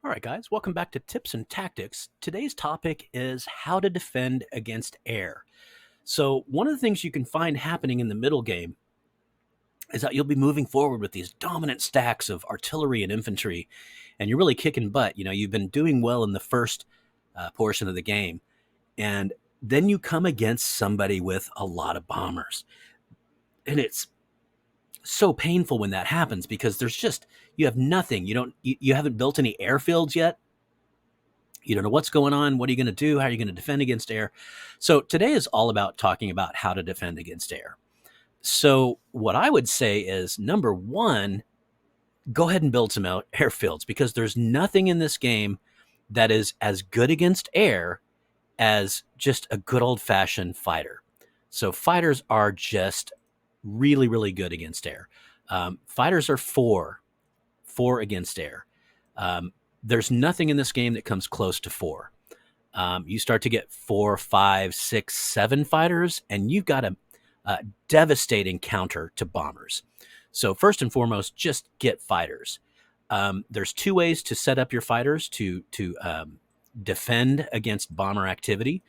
All right, guys, welcome back to Tips and Tactics. Today's topic is how to defend against air. So, one of the things you can find happening in the middle game is that you'll be moving forward with these dominant stacks of artillery and infantry, and you're really kicking butt. You've been doing well in the first portion of the game, and then you come against somebody with a lot of bombers. And it's so painful when that happens because you have nothing. You haven't built any airfields yet. You don't know what's going on. What are you going to do? How are you going to defend against air? So today is all about talking about how to defend against air. So what I would say is, number one, go ahead and build some airfields, because there's nothing in this game that is as good against air as just a good old-fashioned fighter. So fighters are just really, really good against air. Fighters are four against air. There's nothing in this game that comes close to four. You start to get 4, 5, 6, 7 fighters, and you've got a devastating counter to bombers. So first and foremost, just get fighters. There's two ways to set up your fighters to defend against bomber activity.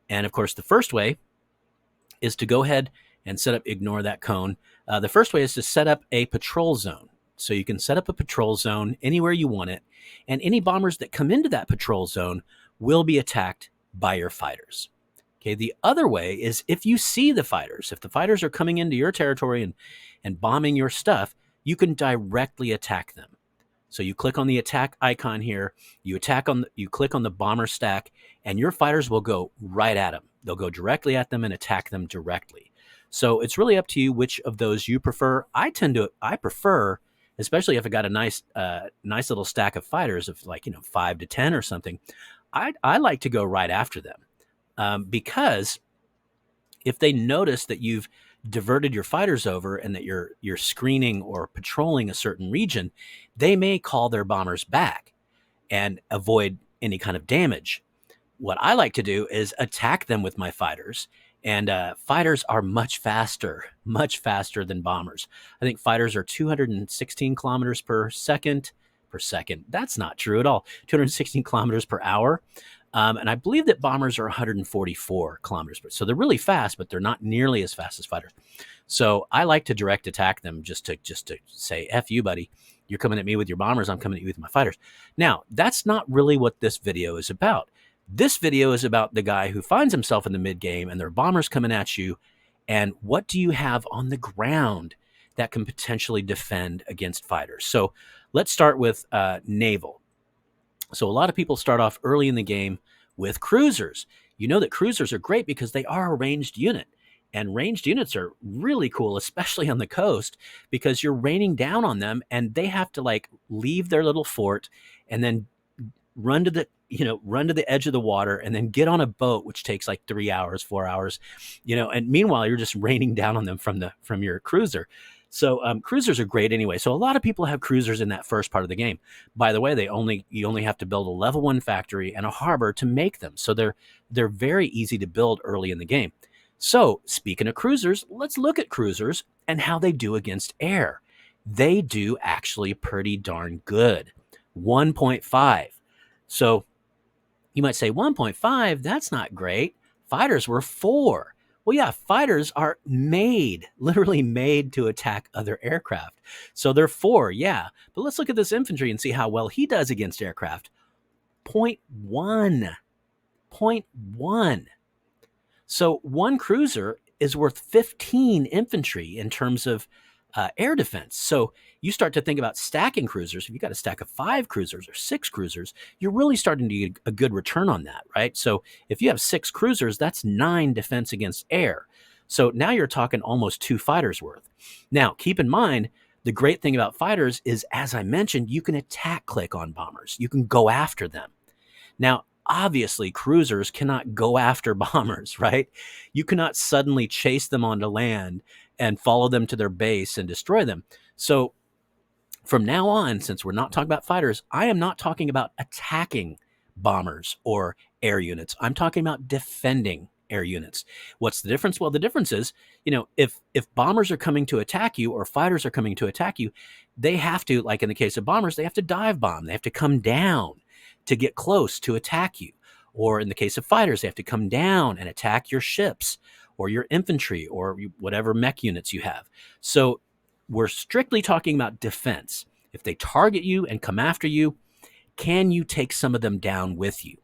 And of course, the first way is to go ahead and ignore that cone. The first way is to set up a patrol zone. So you can set up a patrol zone anywhere you want it, and any bombers that come into that patrol zone will be attacked by your fighters. Okay, the other way is if you see the fighters, if the fighters are coming into your territory and bombing your stuff, you can directly attack them. So you click on the attack icon here, you click on the bomber stack, and your fighters will go right at them. They'll go directly at them and attack them directly. So it's really up to you which of those you prefer. I prefer, especially if I got a nice little stack of fighters of 5 to 10 or something, I like to go right after them, because if they notice that you've diverted your fighters over and that you're screening or patrolling a certain region, they may call their bombers back and avoid any kind of damage. What I like to do is attack them with my fighters. And fighters are much faster than bombers. I think fighters are 216 kilometers per second. That's not true at all. 216 kilometers per hour. And I believe that bombers are 144 kilometers per. So they're really fast, but they're not nearly as fast as fighters. So I like to direct attack them just to say, F you, buddy. You're coming at me with your bombers. I'm coming at you with my fighters. Now, that's not really what this video is about. This video is about the guy who finds himself in the mid game and there are bombers coming at you. And what do you have on the ground that can potentially defend against fighters? So let's start with naval. So a lot of people start off early in the game with cruisers. You know that cruisers are great because they are a ranged unit. And ranged units are really cool, especially on the coast, because you're raining down on them and they have to leave their little fort and then run to the edge of the water and then get on a boat, which takes 3 hours, 4 hours, and meanwhile, you're just raining down on them from your cruiser. So cruisers are great anyway. So a lot of people have cruisers in that first part of the game. By the way, you only have to build a level 1 factory and a harbor to make them. So they're very easy to build early in the game. So speaking of cruisers, let's look at cruisers and how they do against air. They do actually pretty darn good. 1.5. So you might say 1.5, that's not great. Fighters were 4. Well, yeah, fighters are literally made to attack other aircraft. So they're 4, yeah. But let's look at this infantry and see how well he does against aircraft. 0.1. 0.1. So one cruiser is worth 15 infantry in terms of air defense. So you start to think about stacking cruisers. If you got a stack of 5 cruisers or 6 cruisers, you're really starting to get a good return on that, right? So if you have 6 cruisers, that's 9 defense against air. So now you're talking almost 2 fighters worth. Now, keep in mind, the great thing about fighters is, as I mentioned, you can attack click on bombers. You can go after them. Now, obviously, cruisers cannot go after bombers, right? You cannot suddenly chase them onto land and follow them to their base and destroy them. So from now on, since we're not talking about fighters, I am not talking about attacking bombers or air units. I'm talking about defending air units. What's the difference? Well, the difference is, if bombers are coming to attack you or fighters are coming to attack you, they have to, like in the case of bombers, they have to dive bomb. They have to come down. to get close to attack you. Or in the case of fighters, they have to come down and attack your ships or your infantry or whatever mech units you have. So we're strictly talking about defense. If they target you and come after you, can you take some of them down with you?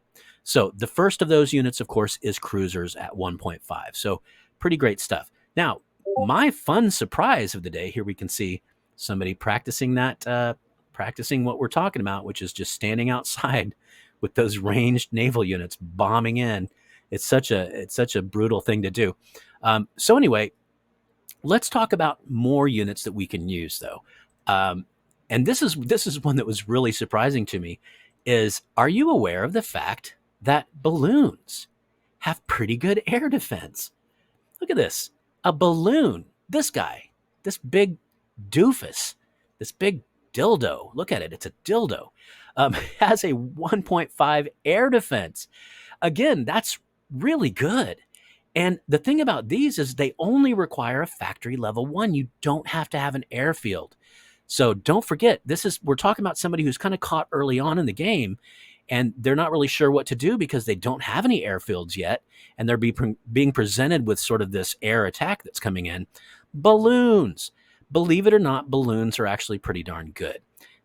So the first of those units, of course, is cruisers at 1.5. So pretty great stuff. Now, my fun surprise of the day, here we can see somebody practicing that, practicing what we're talking about, which is just standing outside with those ranged naval units bombing in. It's such a brutal thing to do. So anyway, let's talk about more units that we can use, though. And this is one that was really surprising to me. Are you aware of the fact that balloons have pretty good air defense? Look at this. A balloon. This guy, this big doofus, this big dildo. Look at it. It's a dildo. Has a 1.5 air defense. Again, that's really good. And the thing about these is they only require a factory level 1. You don't have to have an airfield. So don't forget, we're talking about somebody who's kind of caught early on in the game, and they're not really sure what to do because they don't have any airfields yet, and they're being presented with sort of this air attack that's coming in. Balloons. Believe it or not, balloons are actually pretty darn good.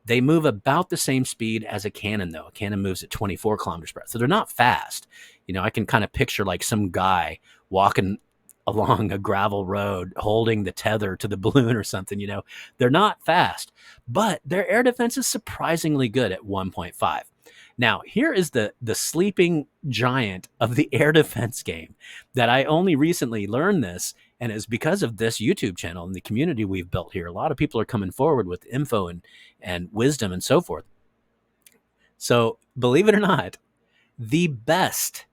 They move about the same speed as a cannon, though. A cannon moves at 24 kilometers per hour, so they're not fast. I can kind of picture like some guy walking along a gravel road holding the tether to the balloon or something. They're not fast, but their air defense is surprisingly good at 1.5. Now, here is the sleeping giant of the air defense game that I only recently learned this, and it's because of this YouTube channel and the community we've built here. A lot of people are coming forward with info and wisdom and so forth. So believe it or not, the best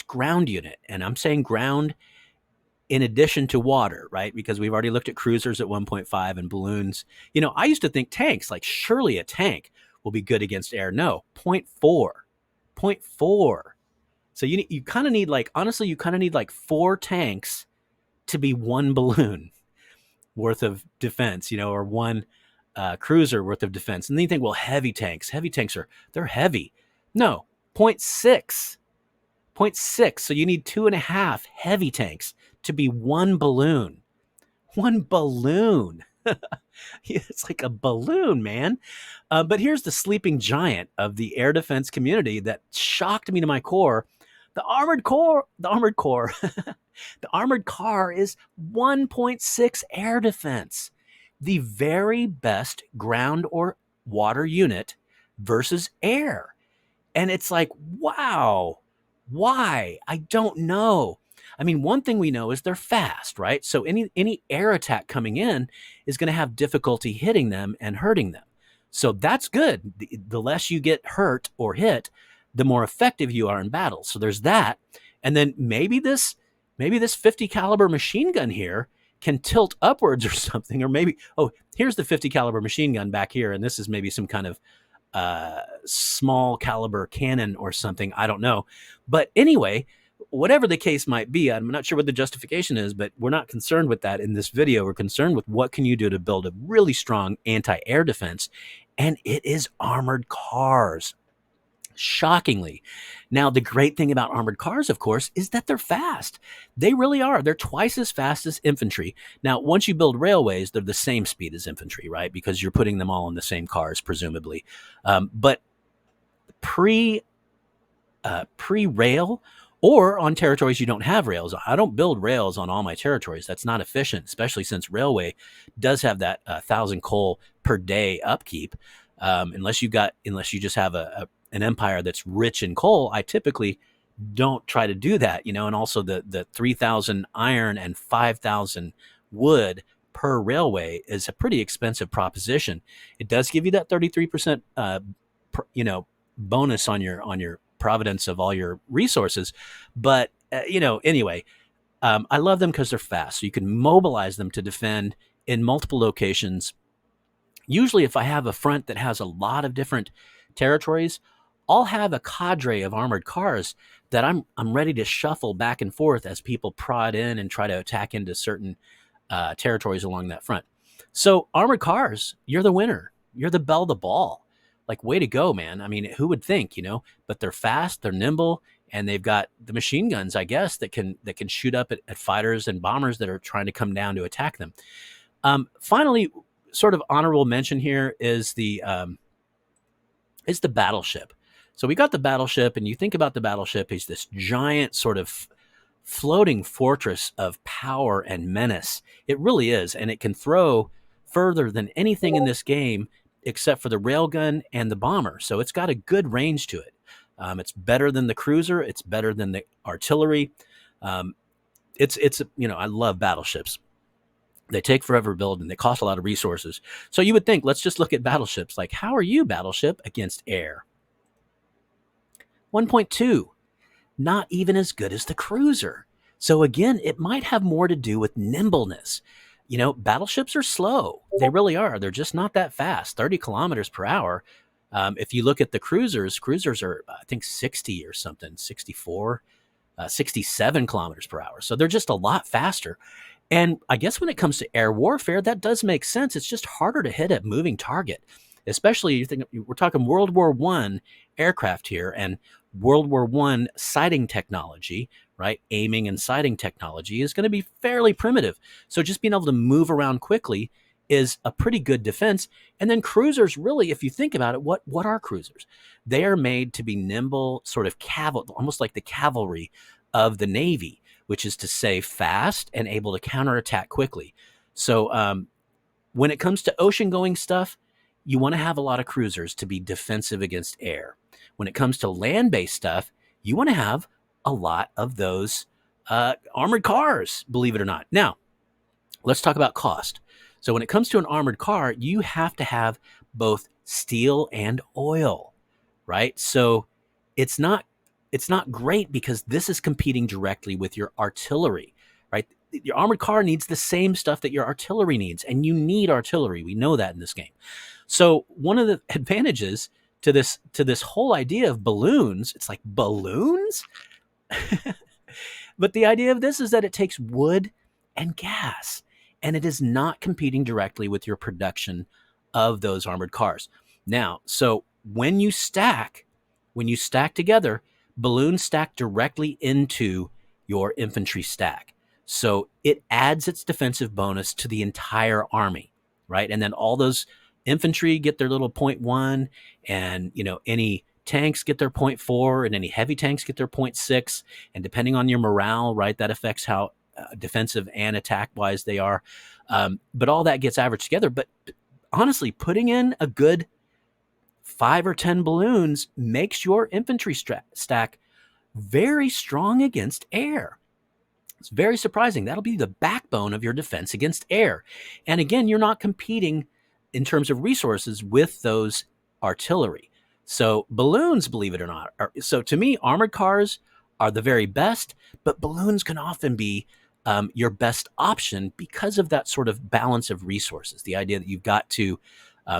ground unit, and I'm saying ground in addition to water, right? Because we've already looked at cruisers at 1.5 and balloons. I used to think tanks, like surely a tank will be good against air. No, 0.4. So you kind of need you kind of need like 4 tanks to be 1 balloon worth of defense, or 1 cruiser worth of defense. And then you think, well, heavy tanks they're heavy. No, 0.6. 0.6. So you need 2.5 heavy tanks to be 1 balloon. 1 balloon. It's like a balloon, man. But here's the sleeping giant of the air defense community that shocked me to my core. The armored car, the armored car is 1.6 air defense. The very best ground or water unit versus air. And it's like, wow, why? I don't know. I mean, one thing we know is they're fast, right? So any air attack coming in is going to have difficulty hitting them and hurting them. So that's good. The less you get hurt or hit, the more effective you are in battle. So there's that. And then maybe this 50 caliber machine gun here can tilt upwards or something, or maybe, here's the 50 caliber machine gun back here, and this is maybe some kind of small caliber cannon or something. I don't know. But anyway, whatever the case might be, I'm not sure what the justification is, but we're not concerned with that in this video. We're concerned with what can you do to build a really strong anti-air defense, and it is armored cars. Shockingly. Now, the great thing about armored cars, of course, is that they're fast. They really are. They're twice as fast as infantry. Now, once you build railways, they're the same speed as infantry, right? Because you're putting them all in the same cars, presumably. But pre-rail or on territories you don't have rails. I don't build rails on all my territories. That's not efficient, especially since railway does have that 1,000 coal per day upkeep. Unless you just have an empire that's rich in coal, I typically don't try to do that, and also the 3,000 iron and 5,000 wood per railway is a pretty expensive proposition. It does give you that 33%, bonus on your providence of all your resources. But, anyway, I love them because they're fast. So you can mobilize them to defend in multiple locations. Usually if I have a front that has a lot of different territories, I'll have a cadre of armored cars that I'm ready to shuffle back and forth as people prod in and try to attack into certain territories along that front. So armored cars, you're the winner. You're the belle of the ball. like, way to go, man. I mean, who would think, but they're fast, they're nimble, and they've got the machine guns, I guess, that can shoot up at fighters and bombers that are trying to come down to attack them. Finally, sort of honorable mention here is the battleship. So we got the battleship, and you think about the battleship as this giant sort of floating fortress of power and menace. It really is, and it can throw further than anything in this game except for the railgun and the bomber. So it's got a good range to it. It's better than the cruiser. It's better than the artillery. It's I love battleships. They take forever to build, and they cost a lot of resources. So you would think, let's just look at battleships. Like, how are you, battleship, against air? 1.2, not even as good as the cruiser. So again, it might have more to do with nimbleness. Battleships are slow. They really are. They're just not that fast, 30 kilometers per hour. If you look at the cruisers are, I think, 60 or something, 64, 67 kilometers per hour. So they're just a lot faster. And I guess when it comes to air warfare, that does make sense. It's just harder to hit a moving target, especially we're talking World War I aircraft here and World War I sighting technology, right? Aiming and sighting technology is going to be fairly primitive. So just being able to move around quickly is a pretty good defense. And then cruisers, really, if you think about it, what are cruisers? They are made to be nimble, sort of almost like the cavalry of the Navy, which is to say fast and able to counterattack quickly. So when it comes to ocean-going stuff, you want to have a lot of cruisers to be defensive against air. When it comes to land-based stuff, you want to have a lot of those armored cars, believe it or not. Now, let's talk about cost. So when it comes to an armored car, you have to have both steel and oil, right? So it's not great because this is competing directly with your artillery, right? Your armored car needs the same stuff that your artillery needs, and you need artillery. We know that in this game. So one of the advantages to this whole idea of balloons, it's like balloons? But the idea of this is that it takes wood and gas, and it is not competing directly with your production of those armored cars. Now, so when you stack together, balloons stack directly into your infantry stack. So it adds its defensive bonus to the entire army, right? And then all those infantry get their little 0.1, and any tanks get their 0.4, and any heavy tanks get their 0.6. And depending on your morale, right, that affects how defensive and attack-wise they are. But all that gets averaged together. But honestly, putting in a good 5 or 10 balloons makes your infantry stack very strong against air. It's very surprising. That'll be the backbone of your defense against air. And again, you're not competing in terms of resources with those artillery. So balloons, believe it or not, so to me, armored cars are the very best, but balloons can often be your best option because of that sort of balance of resources. The idea that you've got to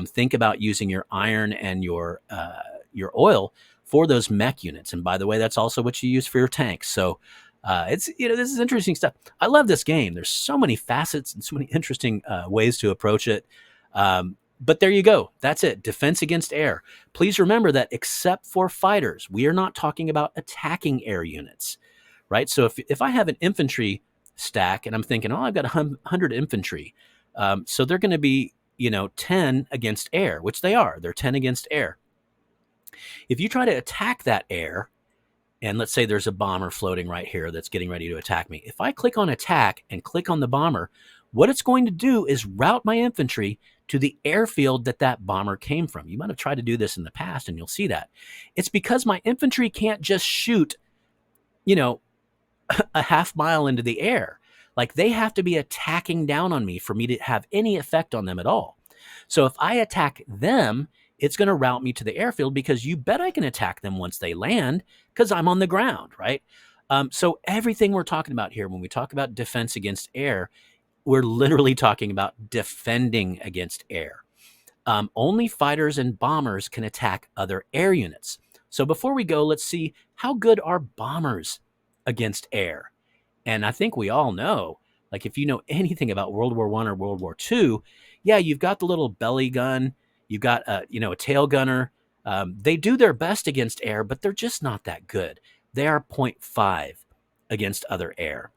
think about using your iron and your oil for those mech units. And by the way, that's also what you use for your tanks. So this is interesting stuff. I love this game. There's so many facets and so many interesting ways to approach it. But there you go. That's it. Defense against air. Please remember that except for fighters, we are not talking about attacking air units, right? So if I have an infantry stack and I'm thinking, I've got 100 infantry. So they're going to be, 10 against air, which they are. They're 10 against air. If you try to attack that air, and let's say there's a bomber floating right here that's getting ready to attack me. If I click on attack and click on the bomber, what it's going to do is route my infantry to the airfield that bomber came from. You might have tried to do this in the past, and you'll see that. It's because my infantry can't just shoot, a half mile into the air. Like, they have to be attacking down on me for me to have any effect on them at all. So if I attack them, it's going to route me to the airfield, because you bet I can attack them once they land because I'm on the ground, right? So everything we're talking about here, when we talk about defense against air, we're literally talking about defending against air. Only fighters and bombers can attack other air units. So before we go, let's see, how good are bombers against air? And I think we all know, like, if you know anything about World War I or World War II, yeah, you've got the little belly gun, you've got a tail gunner, They do their best against air, but they're just not that good. They are 0.5 against other air.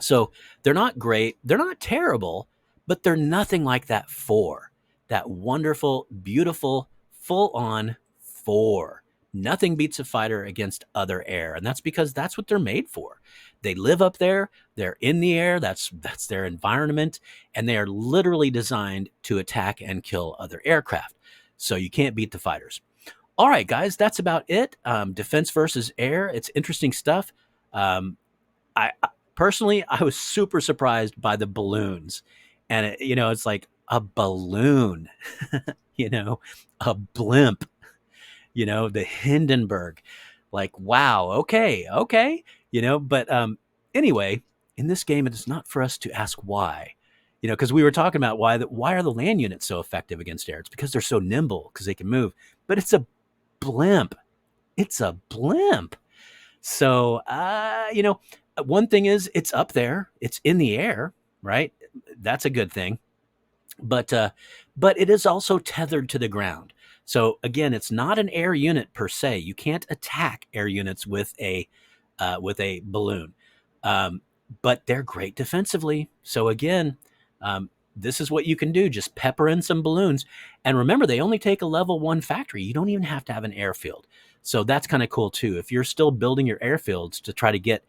So they're not great. They're not terrible, but they're nothing like that 4. That wonderful, beautiful, full on 4. Nothing beats a fighter against other air. And that's because that's what they're made for. They live up there, they're in the air, that's their environment, and they are literally designed to attack and kill other aircraft. So you can't beat the fighters. All right, guys, that's about it. Defense versus air. It's interesting stuff. I personally, I was super surprised by the balloons, and it's like a balloon, a blimp, the Hindenburg, like wow, okay, okay, but anyway, in this game, it is not for us to ask why. Because we were talking about why are the land units so effective against air? It's because they're so nimble, because they can move. But it's a blimp. It's a blimp. So, one thing is it's up there, it's in the air, right? That's a good thing. But it is also tethered to the ground. So again, it's not an air unit per se. You can't attack air units with a balloon, um, but they're great defensively. So again, this is what you can do: just pepper in some balloons, and remember, they only take a level 1 factory. You don't even have to have an airfield. So that's kind of cool too. If you're still building your airfields to try to get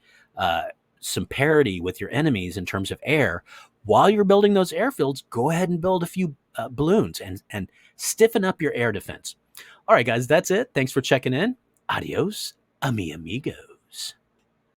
some parity with your enemies in terms of air, while you're building those airfields, go ahead and build a few balloons and stiffen up your air defense. All right, guys, that's it. Thanks for checking in. Adios, amigo.